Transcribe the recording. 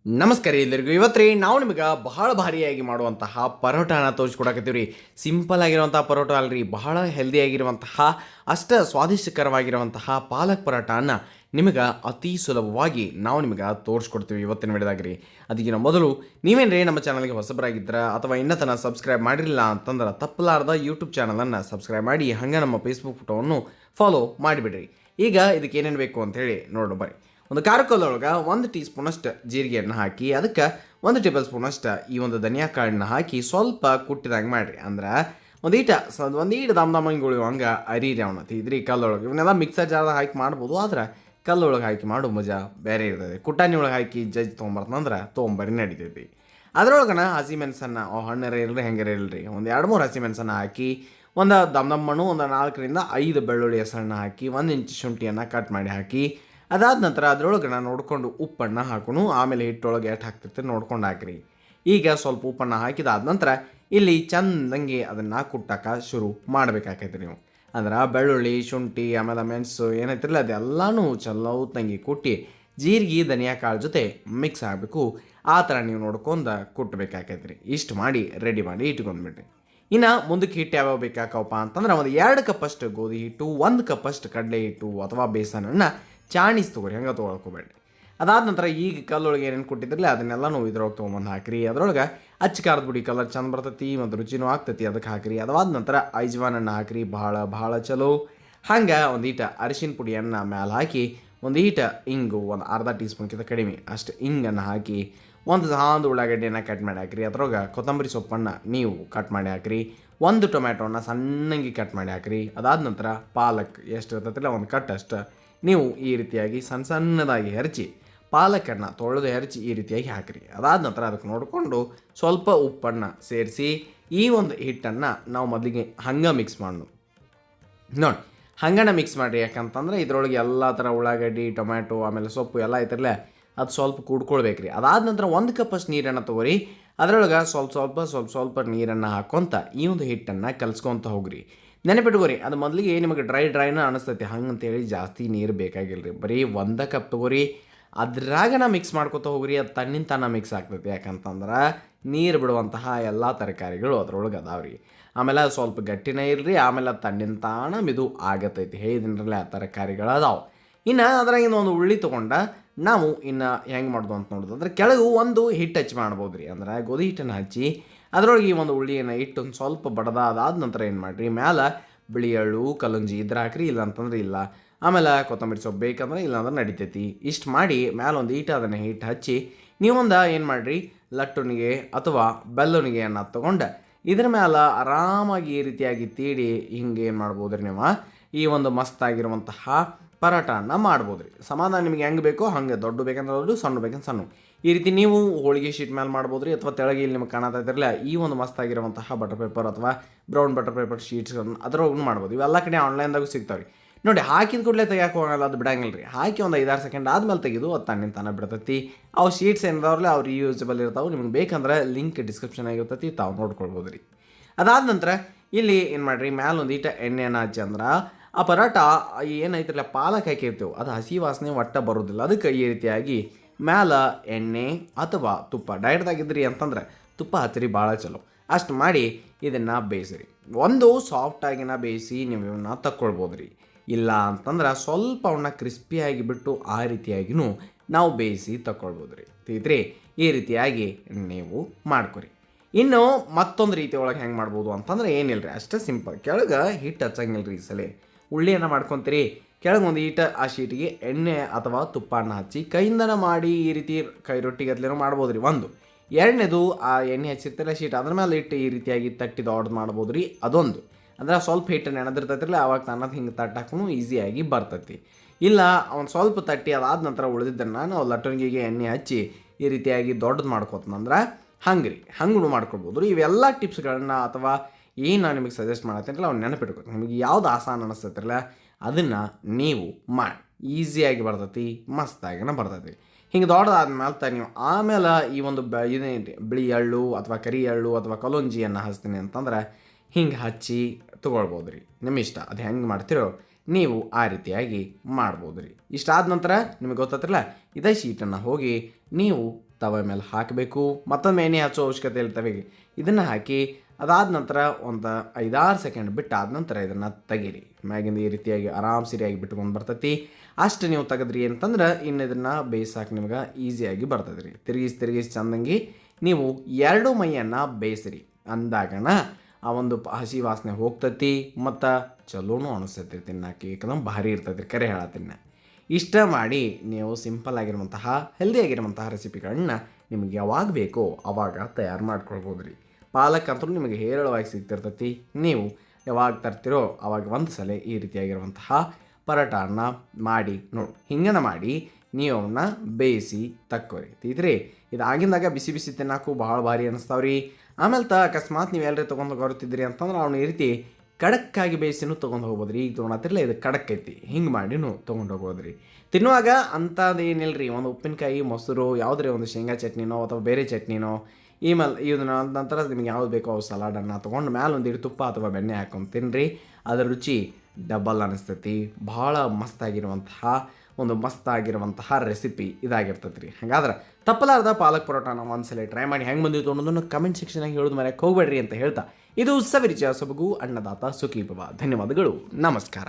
ನಮಸ್ಕಾರ ಎಲ್ಲರಿಗೂ. ಇವತ್ತು ನಾವು ನಿಮಗೆ ಬಹಳ ಭಾರಿಯಾಗಿ ಮಾಡುವಂತಹ ಪರೋಟಾನ ತೋರಿಸ್ಕೊಡಕತ್ತೀವಿ ರೀ. ಸಿಂಪಲ್ ಆಗಿರುವಂತಹ ಪರೋಟ ಅಲ್ರಿ, ಬಹಳ ಹೆಲ್ದಿ ಆಗಿರುವಂತಹ ಅಷ್ಟ ಸ್ವಾದಿಷ್ಟಕರವಾಗಿರುವಂತಹ ಪಾಲಕ್ ಪರೋಟಾನ ನಿಮಗೆ ಅತಿ ಸುಲಭವಾಗಿ ನಾವು ನಿಮಗೆ ತೋರಿಸ್ಕೊಡ್ತೀವಿ ಇವತ್ತಿನ ವಿಡಿಯೋದಾಗ ರೀ. ಅದಕ್ಕಿಂತ ಮೊದಲು ನೀವೇನ್ರಿ ನಮ್ಮ ಚಾನಲ್ಗೆ ಹೊಸಬರಾಗಿದ್ದರೆ ಅಥವಾ ಇನ್ನತನ ಸಬ್ಸ್ಕ್ರೈಬ್ ಮಾಡಿರಲಿಲ್ಲ ಅಂತಂದ್ರೆ ತಪ್ಪಲಾರ್ದ ಯೂಟ್ಯೂಬ್ ಚಾನಲನ್ನು ಸಬ್ಸ್ಕ್ರೈಬ್ ಮಾಡಿ, ಹಾಗೆ ನಮ್ಮ ಫೇಸ್ಬುಕ್ ಫೋಟೋವನ್ನು ಫಾಲೋ ಮಾಡಿಬಿಡ್ರಿ. ಈಗ ಇದಕ್ಕೆ ಏನೇನು ಬೇಕು ಅಂಥೇಳಿ ನೋಡು ಬರ್ರಿ. ಒಂದು ಖಾರಕೊಲ್ಲೊಳಗೆ 1 ಟೀ ಸ್ಪೂನಷ್ಟು ಜೀರಿಗೆಯನ್ನು ಹಾಕಿ, ಅದಕ್ಕೆ 1 ಟೇಬಲ್ ಸ್ಪೂನಷ್ಟು ಈ ಒಂದು ಧನಿಯಾ ಕಾಳನ್ನ ಹಾಕಿ ಸ್ವಲ್ಪ ಕುಟ್ಟಿದಂಗೆ ಮಾಡಿರಿ. ಅಂದ್ರೆ ಒಂದೀಟ ದಮ್ ಹಿಂಗುಳಿಯುವಂಗೆ ಅರಿರಿ ಅವನ್ನ ಇದ್ರಿ ಕಲ್ಲೊಳಗೆ. ಇವನ್ನೆಲ್ಲ ಮಿಕ್ಸರ್ ಜಾರ್ದಾಗ ಹಾಕಿ ಮಾಡ್ಬೋದು, ಆದ್ರೆ ಕಲ್ಲೊಳಗೆ ಹಾಕಿ ಮಾಡೋ ಮಜಾ ಬೇರೆ ಇರ್ತದೆ. ಕುಟ್ಟಾಣಿ ಒಳಗೆ ಹಾಕಿ ತೊಗೊಂಬರ್ತಂದ್ರೆ ತೊಗೊಂಬರಿ ನಡಿತೈತಿ. ಅದರೊಳಗನ ಹಸಿಮೆಣಸನ್ನು ಹಣ್ಣರ ಇರಲಿ ಹೆಂಗಾರ ಇರಲಿ ಒಂದು 2-3 ಹಸಿಮೆಣಸನ್ನು ಹಾಕಿ, ಒಂದು ದಮ್ಮಣ್ಣು ಒಂದು 4ರಿಂದ 5 ಬೆಳ್ಳುಳ್ಳಿ ಹೆಸರನ್ನ ಹಾಕಿ, 1 ಇಂಚ್ ಶುಂಠಿಯನ್ನು ಕಟ್ ಮಾಡಿ ಹಾಕಿ, ಅದಾದ ನಂತರ ಅದರೊಳಗೆ ನೋಡ್ಕೊಂಡು ಉಪ್ಪನ್ನು ಹಾಕೋಣ. ಆಮೇಲೆ ಹಿಟ್ಟೊಳಗೆ ಎಷ್ಟು ಹಾಕ್ತಿರ್ತೀರಿ ನೋಡ್ಕೊಂಡು ಹಾಕಿರಿ. ಈಗ ಸ್ವಲ್ಪ ಉಪ್ಪನ್ನು ಹಾಕಿದಾದ ನಂತರ ಇಲ್ಲಿ ಚಂದಂಗೆ ಅದನ್ನು ಕುಟ್ಟಕ್ಕೆ ಶುರು ಮಾಡಬೇಕಾಕೈತಿ ನೀವು. ಅಂದ್ರೆ ಬೆಳ್ಳುಳ್ಳಿ ಶುಂಠಿ ಆಮೇಲೆ ಮೆಣಸು ಏನೈತಿರಲ್ಲ ಅದೆಲ್ಲನೂ ಚಲೋತ್ನಂಗೆ ಕುಟ್ಟಿ ಜೀರಿಗೆ ಧನಿಯಾ ಕಾಳು ಜೊತೆ ಮಿಕ್ಸ್ ಆಗಬೇಕು. ಆ ಥರ ನೀವು ನೋಡ್ಕೊಂಡು ಕುಟ್ಟಬೇಕಾಕೈತ್ರಿ. ಇಷ್ಟು ಮಾಡಿ ರೆಡಿ ಮಾಡಿ ಇಟ್ಕೊಂಡ್ಬಿಡ್ರಿ. ಇನ್ನು ಮುಂದಕ್ಕೆ ಹಿಟ್ಟು ಯಾವ್ಯಾವ ಬೇಕಾಕವಪ್ಪ ಅಂತಂದ್ರೆ ಒಂದು 2 ಕಪ್ಪಷ್ಟು ಗೋಧಿ ಹಿಟ್ಟು, 1 ಕಪ್ಪಷ್ಟು ಕಡಲೆ ಹಿಟ್ಟು ಅಥವಾ ಬೇಸನನ್ನು ಚಾಣಿಸ್ ತೊಗೊರಿ, ಹಂಗೆ ತೊಗೊಳ್ಕೊಬೇಡ್ರಿ. ಅದಾದ ನಂತರ ಈಗ ಕಲ್ಲೊಳಗೆ ಏನೇನು ಕೊಟ್ಟಿದ್ರಲ್ಲ ಅದನ್ನೆಲ್ಲನೂ ಇದ್ರೊಳಗೆ ತೊಗೊಂಬಂದು ಹಾಕಿರಿ. ಅದರೊಳಗೆ ಅಚ್ಚ ಖಾರದ ಪುಡಿ ಕಲರ್ ಚಂದ ಬರ್ತೈತಿ ಮತ್ತು ರುಚಿನೂ ಆಗ್ತೈತಿ, ಅದಕ್ಕೆ ಹಾಕಿರಿ. ಅದಾದ ನಂತರ ಐಜ್ವಾನನ್ನು ಹಾಕಿರಿ, ಭಾಳ ಚಲೋ. ಹಂಗೆ ಒಂದೀಟ ಅರಿಶಿನ ಪುಡಿಯನ್ನು ಮ್ಯಾಲೆ ಹಾಕಿ, ಒಂದೀಟ ಇಂಗು ಒಂದು ಅರ್ಧ ಟೀ ಸ್ಪೂನ್ಕಿಂತ ಕಡಿಮೆ ಅಷ್ಟು ಇಂಗನ್ನು ಹಾಕಿ, ಒಂದು ಸಣ್ಣ ಉಳ್ಳಾಗಡ್ಡೆಯನ್ನು ಕಟ್ ಮಾಡಿ ಹಾಕಿರಿ. ಅದ್ರೊಳಗೆ ಕೊತ್ತಂಬರಿ ಸೊಪ್ಪನ್ನು ನೀವು ಕಟ್ ಮಾಡಿ ಹಾಕಿರಿ. 1 ಟೊಮ್ಯಾಟೋನ ಸಣ್ಣಂಗೆ ಕಟ್ ಮಾಡಿ ಹಾಕಿರಿ. ಅದಾದ ನಂತರ ಪಾಲಕ್ ಎಷ್ಟು ಇರ್ತೈತಿಲ್ಲ ಒಂದು ಕಟ್ ಅಷ್ಟು ನೀವು ಈ ರೀತಿಯಾಗಿ ಸಣ್ಣದಾಗಿ ಹೆರಚಿ, ಪಾಲಕನ್ನು ತೊಳೆದು ಹೆರಚಿ ಈ ರೀತಿಯಾಗಿ ಹಾಕಿರಿ. ಅದಾದ ನಂತರ ಅದಕ್ಕೆ ನೋಡಿಕೊಂಡು ಸ್ವಲ್ಪ ಉಪ್ಪನ್ನು ಸೇರಿಸಿ ಈ ಒಂದು ಹಿಟ್ಟನ್ನು ನಾವು ಮೊದಲಿಗೆ ಹಂಗೆ ಮಿಕ್ಸ್ ಮಾಡೋಣ ನೋಡಿ. ಹಂಗನ ಮಿಕ್ಸ್ ಮಾಡಿರಿ, ಯಾಕಂತಂದ್ರೆ ಇದರೊಳಗೆ ಎಲ್ಲ ಥರ ಉಳ್ಳಾಗಡ್ಡಿ ಟೊಮ್ಯಾಟೊ ಆಮೇಲೆ ಸೊಪ್ಪು ಎಲ್ಲ ಐತಿರಲ್ಲ ಅದು ಸ್ವಲ್ಪ ಕೂಡ್ಕೊಳ್ಬೇಕ್ರಿ. ಅದಾದ ನಂತರ 1 ಕಪ್ಪಷ್ಟು ನೀರನ್ನು ತೊಗೊರಿ. ಅದರೊಳಗೆ ಸ್ವಲ್ಪ ನೀರನ್ನು ಹಾಕ್ಕೊತ ಈ ಒಂದು ಹಿಟ್ಟನ್ನು ಕಲಿಸ್ಕೊತ ಹೋಗ್ರಿ. ನೆನಪಿಟ್ಕೋರಿ, ಅದು ಮೊದಲಿಗೆ ನಿಮಗೆ ಡ್ರೈನ ಅನಿಸ್ತೈತಿ, ಹಂಗಂತೇಳಿ ಜಾಸ್ತಿ ನೀರು ಬೇಕಾಗಿಲ್ಲ ರೀ. ಬರೀ 1 ಕಪ್ ತೊಗೊರಿ, ಅದ್ರಾಗನ ಮಿಕ್ಸ್ ಮಾಡ್ಕೊತ ಹೋಗ್ರಿ. ಅದು ತನ್ನಿಂತಾನ ಮಿಕ್ಸ್ ಆಗ್ತೈತಿ, ಯಾಕಂತಂದ್ರೆ ನೀರು ಬಿಡುವಂತಹ ಎಲ್ಲ ತರಕಾರಿಗಳು ಅದ್ರೊಳಗೆ ಅದಾವ್ರಿ. ಆಮೇಲೆ ಅದು ಸ್ವಲ್ಪ ಗಟ್ಟಿನೇ ಇರಲಿ, ಆಮೇಲೆ ಅದು ತನ್ನಿಂತಾನ ಮಿದು ಆಗತ್ತೈತಿ. ಹೇಳಿದಿನರಲ್ಲೇ ಆ ತರಕಾರಿಗಳು ಅದಾವೆ. ಇನ್ನು ಅದ್ರಾಗಿಂದ ಒಂದು ಉಳ್ಳಿ ತೊಗೊಂಡ ನಾವು ಇನ್ನು ಹೆಂಗೆ ಮಾಡೋದು ಅಂತ ನೋಡೋದು ಕೆಳಗೆ ಒಂದು ಹಿಟ್ಟು ಹಚ್ಚಿ ಮಾಡ್ಬೋದು ರೀ. ಅಂದ್ರೆ ಗೋಧಿ ಹಿಟ್ಟನ್ನು ಹಚ್ಚಿ ಅದರೊಳಗೆ ಈ ಒಂದು ಉಳ್ಳಿಯನ್ನು ಇಟ್ಟು ಒಂದು ಸ್ವಲ್ಪ ಬಡದಾದ ನಂತರ ಏನು ಮಾಡಿರಿ, ಮ್ಯಾಲೆ ಬಿಳಿ ಎಳ್ಳು ಕಲ್ಲಂಜಿ ಇದ್ರೆ ಹಾಕ್ರಿ, ಇಲ್ಲ ಅಂತಂದ್ರೆ ಇಲ್ಲ. ಆಮೇಲೆ ಕೊತ್ತಂಬರಿ ಸೊಪ್ಪು ಬೇಕಂದ್ರೆ ಇಲ್ಲಾಂದ್ರೆ ನಡಿತೈತಿ. ಇಷ್ಟು ಮಾಡಿ ಮ್ಯಾಲೆ ಒಂದು ಅದನ್ನು ಹಿಟ್ಟು ಹಚ್ಚಿ ನೀವೊಂದು ಏನು ಮಾಡಿರಿ, ಲಟ್ಟುನಿಗೆ ಅಥವಾ ಬೆಲ್ಲುನಿಗೆಯನ್ನು ತೊಗೊಂಡು ಇದ್ರ ಮೇಲೆ ಆರಾಮಾಗಿ ಈ ರೀತಿಯಾಗಿ ತೀಡಿ ಹಿಂಗೆ ಏನು ಮಾಡ್ಬೋದು ರೀ, ನೀವು ಈ ಒಂದು ಮಸ್ತಾಗಿರುವಂತಹ ಪರೋಟಾನ ಮಾಡ್ಬೋದು ರೀ. ಸಮಾಧಾನ ನಿಮಗೆ ಹೆಂಗೆ ಬೇಕೋ ಹಂಗೆ, ದೊಡ್ಡ ಬೇಕಂದ್ರೆ ದೊಡ್ಡ, ಸಣ್ಣ ಬೇಕಂದ್ರೆ ಸಣ್ಣ. ಈ ರೀತಿ ನೀವು ಹೋಳಿಗೆ ಶೀಟ್ ಮೇಲೆ ಮಾಡ್ಬೋದು ರೀ, ಅಥವಾ ತೆಳಗೆ ಇಲ್ಲಿ ನಿಮಗೆ ಕಾಣತಾ ಇದ್ದಿರಲ್ಲ ಈ ಒಂದು ಮಸ್ತಾಗಿರುವಂತಹ ಬಟರ್ ಪೇಪರ್ ಅಥವಾ ಬ್ರೌನ್ ಬಟರ್ ಪೇಪರ್ ಶೀಟ್ಸ್ಗಳನ್ನು ಅದರೊಳಗೂ ಮಾಡ್ಬೋದು. ಇವೆಲ್ಲ ಕಡೆ ಆನ್ಲೈನ್ದಾಗೂ ಸಿಗ್ತಾವೆ ರೀ. ನೋಡಿ, ಹಾಕಿದ ಕೂಡಲೇ ತೆಗಿಯೋಕೆ ಹೋಗಲ್ಲ, ಅದು ಬಿಡಂಗಿಲ್ಲ ರೀ. ಹಾಕಿ ಒಂದು 5-6 ಸೆಕೆಂಡ್ ಆದಮೇಲೆ ತೆಗೆದು ಅದು ತನ್ನಿಂತಾನೆ ಬಿಡ್ತೈತಿ. ಅವು ಶೀಟ್ಸ್ ಏನಿದಾವ್ರಲ್ಲ ಅವ್ರು ಯೂಸಬಲ್ ಇರ್ತಾವೆ. ನಿಮ್ಗೆ ಬೇಕಂದ್ರೆ ಲಿಂಕ್ ಡಿಸ್ಕ್ರಿಪ್ಷನ್ ಆಗಿರ್ತೈತಿ, ತಾವು ನೋಡ್ಕೊಳ್ಬೋದು ರೀ. ಅದಾದ ನಂತರ ಇಲ್ಲಿ ಏನು ಮಾಡಿರಿ, ಮ್ಯಾಲೆ ಒಂದು ಎಣ್ಣೆಯನ್ನು ಹಚ್ಚಿ ಅಂದ್ರೆ ಆ ಪರೋಟ ಏನೈತಿರಲ್ಲ ಪಾಲಕ್ ಹಾಕಿರ್ತೀವಿ ಅದು ಹಸಿ ವಾಸನೆ ಒಟ್ಟ ಬರೋದಿಲ್ಲ. ಅದಕ್ಕೆ ಈ ರೀತಿಯಾಗಿ ಮ್ಯಾಲೆ ಎಣ್ಣೆ ಅಥವಾ ತುಪ್ಪ ಡೈರೆಕ್ಟಾಗಿದ್ರಿ ಅಂತಂದ್ರೆ ತುಪ್ಪ ಹಚ್ಚಿರಿ, ಭಾಳ ಚಲೋ. ಅಷ್ಟು ಮಾಡಿ ಇದನ್ನು ಬೇಯಿಸಿರಿ. ಒಂದು ಸಾಫ್ಟಾಗಿನ ಬೇಯಿಸಿ ನೀವು ಇವನ್ನ ತಕ್ಕೊಳ್ಬೋದು ರೀ. ಇಲ್ಲ ಅಂತಂದ್ರೆ ಸ್ವಲ್ಪ ಅವನ್ನ ಕ್ರಿಸ್ಪಿಯಾಗಿ ಬಿಟ್ಟು ಆ ರೀತಿಯಾಗಿನೂ ನಾವು ಬೇಯಿಸಿ ತಗೊಳ್ಬೋದು ರೀ. ತಿಳಿತ್ರಿ, ಈ ರೀತಿಯಾಗಿ ನೀವು ಮಾಡ್ಕೊರಿ. ಇನ್ನು ಮತ್ತೊಂದು ರೀತಿ ಒಳಗೆ ಹೆಂಗೆ ಮಾಡ್ಬೋದು ಅಂತಂದ್ರೆ ಏನಿಲ್ಲ ರೀ, ಅಷ್ಟೇ ಸಿಂಪಲ್. ಕೆಳಗೆ ಹಿಟ್ಟು ಹಚ್ಚಂಗಿಲ್ಲ ರೀ. ಈ ಸಲ ಉಳ್ಳಿಯನ್ನು ಮಾಡ್ಕೊತೀರಿ, ಕೆಳಗೆ ಒಂದು ಆ ಶೀಟಿಗೆ ಎಣ್ಣೆ ಅಥವಾ ತುಪ್ಪನ ಹಚ್ಚಿ ಕೈಯಿಂದನ ಮಾಡಿ ಈ ರೀತಿ ಕೈ ರೊಟ್ಟಿಗತ್ಲೇನೋ ಮಾಡ್ಬೋದು ರೀ. ಒಂದು ಎರಡನೇದು ಆ ಎಣ್ಣೆ ಹಚ್ಚಿರ್ತಿಲ್ಲ ಶೀಟ್ ಅದ್ರ ಮೇಲೆ ಇಟ್ಟು ಈ ರೀತಿಯಾಗಿ ತಟ್ಟಿದ ಆರ್ಡ್ರ್ ಮಾಡ್ಬೋದು ರೀ. ಅದೊಂದು ಅಂದ್ರೆ ಸ್ವಲ್ಪ ಹಿಟ್ಟು ನೆನೆದಿರ್ತೈತಿರಲ್ಲ ಅವಾಗ ತನ್ನದು ಹಿಂಗೆ ತಟ್ಟಾಕೂ ಈಸಿಯಾಗಿ ಬರ್ತೈತಿ. ಇಲ್ಲ ಅವ್ನು ಸ್ವಲ್ಪ ತಟ್ಟಿ ಅದಾದ ನಂತರ ಉಳಿದಿದ್ದನ್ನು ನಾವು ಲಟ್ಟಣಿಗೆಗೆ ಎಣ್ಣೆ ಹಚ್ಚಿ ಈ ರೀತಿಯಾಗಿ ದೊಡ್ಡದು ಮಾಡ್ಕೊತಂದ್ರೆ ಹಂಗೆ ರೀ, ಹಂಗೂ ಮಾಡ್ಕೊಳ್ಬೋದು ರೀ. ಇವೆಲ್ಲ ಟಿಪ್ಸ್ಗಳನ್ನ ಅಥವಾ ಏನು ನಾನು ನಿಮಗೆ ಸಜೆಸ್ಟ್ ಮಾಡತ್ತೀನಲ್ಲ ಅವ್ನು ನೆನಪಿಟ್ಕೊತ ನಿಮಗೆ ಯಾವ್ದು ಆಸಾನ ಅನಿಸ್ತೈತಿರಲ್ಲ ಅದನ್ನು ನೀವು ಮಾಡಿ. ಈಸಿಯಾಗಿ ಬರ್ತೈತಿ, ಮಸ್ತಾಗಿನ ಬರ್ತೈತಿ. ಹಿಂಗೆ ದೊಡ್ಡದಾದ್ಮೇಲೆ ನೀವು ಆಮೇಲೆ ಈ ಒಂದು ಬಿಳಿ ಎಳ್ಳು ಅಥವಾ ಕರಿ ಎಳ್ಳು ಅಥವಾ ಕಲೋಂಜಿಯನ್ನು ಹಚ್ತೀನಿ ಅಂತಂದ್ರೆ ಹಿಂಗೆ ಹಚ್ಚಿ ತೊಗೊಳ್ಬೋದು ರೀ. ನಿಮ್ಮ ಇಷ್ಟ, ಅದು ಹೆಂಗೆ ಮಾಡ್ತಿರೋ ನೀವು ಆ ರೀತಿಯಾಗಿ ಮಾಡ್ಬೋದು ರೀ. ಇಷ್ಟಾದ ನಂತರ ನಿಮಗೆ ಗೊತ್ತಾತಿರಲ್ಲ ಇದೇ ಶೀಟನ್ನು ಹೋಗಿ ನೀವು ತವ ಮೇಲೆ ಹಾಕಬೇಕು. ಮತ್ತೊಮ್ಮೆ ಎಣ್ಣೆ ಹಚ್ಚೋ ಅವಶ್ಯಕತೆ ಇರ್ತವೆ. ಇದನ್ನು ಹಾಕಿ ಅದಾದ ನಂತರ ಒಂದು 5-6 ಸೆಕೆಂಡ್ ಬಿಟ್ಟಾದ ನಂತರ ಇದನ್ನು ತೆಗೀರಿ. ಮ್ಯಾಗಿಂದ ಈ ರೀತಿಯಾಗಿ ಆರಾಮ್ ಸರಿಯಾಗಿ ಬಿಟ್ಕೊಂಡು ಬರ್ತೈತಿ. ಅಷ್ಟು ನೀವು ತೆಗೆದ್ರಿ ಅಂತಂದ್ರೆ ಇನ್ನು ಇದನ್ನು ಬೇಯಿಸಾಕೆ ನಿಮ್ಗೆ ಈಸಿಯಾಗಿ ಬರ್ತದೆ ರೀ. ತಿರುಗಿಸಿ ಚಂದಂಗಿ ನೀವು 2 ಮೈಯನ್ನು ಬೇಯಿಸ್ರಿ. ಅಂದಾಗಣ ಆ ಒಂದು ಹಸಿ ವಾಸನೆ ಹೋಗ್ತೈತಿ ಮತ್ತು ಚಲೋನು ಅನಿಸ್ತೈತಿ ತಿನ್ನಕ್ಕೆ. ಏಕದಮ್ ಭಾರಿ ಇರ್ತೈತಿ ಕರೆ ಹೇಳತ್ತೀನಿ. ಇಷ್ಟ ಮಾಡಿ ನೀವು ಸಿಂಪಲ್ ಆಗಿರುವಂತಹ ಹೆಲ್ದಿ ಆಗಿರುವಂತಹ ರೆಸಿಪಿಗಳನ್ನ ನಿಮಗೆ ಯಾವಾಗ ಬೇಕೋ ಆವಾಗ ತಯಾರು ಮಾಡ್ಕೊಳ್ಬೋದು ರೀ. ಪಾಲಕ್ ಅಂತೂ ನಿಮಗೆ ಹೇರಳವಾಗಿ ಸಿಗ್ತಿರ್ತೈತಿ. ನೀವು ಯಾವಾಗ ತರ್ತಿರೋ ಆವಾಗ ಒಂದು ಸಲ ಈ ರೀತಿಯಾಗಿರುವಂತಹ ಪರೋಟಾನ ಮಾಡಿ ನೋಡಿ. ಹಿಂಗನ ಮಾಡಿ ನೀವು ಅವನ್ನ ಬೇಯಿಸಿ ತಕ್ಕೋರಿ. ತಿದ್ರಿ ಇದು ಆಗಿಂದಾಗ ಬಿಸಿ ಬಿಸಿ ತಿನ್ನೋಕ್ಕೂ ಭಾಳ ಭಾರಿ ಅನ್ನಿಸ್ತಾವ್ರಿ. ಆಮೇಲೆ ಅಕಸ್ಮಾತ್ ನೀವು ಎಲ್ಲರೂ ತೊಗೊಂಡು ಹೊರತಿದ್ರಿ ಅಂತಂದ್ರೆ ಅವ್ನ ಈ ರೀತಿ ಕಡಕ್ಕಾಗಿ ಬೇಯಿಸಿನೂ ತೊಗೊಂಡು ಹೋಗ್ಬೋದು ರೀ. ಈಗ ತೊಗೊಳತ್ತಿರಲ್ಲ, ಇದು ಕಡಕ್ ಐತಿ, ಹಿಂಗೆ ಮಾಡಿನೂ ತೊಗೊಂಡು ಹೋಗ್ಬೋದು ರೀ. ತಿನ್ನುವಾಗ ಅಂಥದ್ದು ಏನಿಲ್ಲ ರೀ. ಒಂದು ಉಪ್ಪಿನಕಾಯಿ, ಮೊಸರು, ಯಾವುದೇ ಒಂದು ಶೇಂಗಾ ಚಟ್ನಿನೋ ಅಥವಾ ಬೇರೆ ಚಟ್ನಿನೋ ಇದನ್ನ ನಂತರ ನಿಮಗೆ ಯಾವ್ದು ಬೇಕೋ ಅವು ಸಲಾಡನ್ನು ತೊಗೊಂಡು ಮೇಲೆ ಒಂದಿಟ್ಟು ತುಪ್ಪ ಅಥವಾ ಬೆಣ್ಣೆ ಹಾಕೊಂಡು ತಿನ್ನಿರಿ. ಅದರ ರುಚಿ ಡಬಲ್ ಅನ್ನಿಸ್ತೈತಿ. ಭಾಳ ಮಸ್ತಾಗಿರುವಂತಹ ರೆಸಿಪಿ ಇದಾಗಿರ್ತೈತೆ ರೀ. ಹಾಗಾದ್ರೆ ತಪ್ಪಲಾರ್ದ ಪಾಲಕ್ ಪರೋಟಾನ ಒಂದ್ಸಲ ಟ್ರೈ ಮಾಡಿ ಹೆಂಗೆ ಬಂದಿತ್ತು ಅನ್ನೋದನ್ನು ಕಮೆಂಟ್ ಸೆಕ್ಷನಾಗಿ ಹೇಳೋದು ಮರೆಯಕ್ಕೆ ಹೋಗಬೇಡ್ರಿ ಅಂತ ಹೇಳ್ತಾ ಇದು ಸವಿರುಚಿಯ ಸೊಬಗು ಅನ್ನದಾತ ಸುಖೀ ಭವ. ಧನ್ಯವಾದಗಳು, ನಮಸ್ಕಾರ.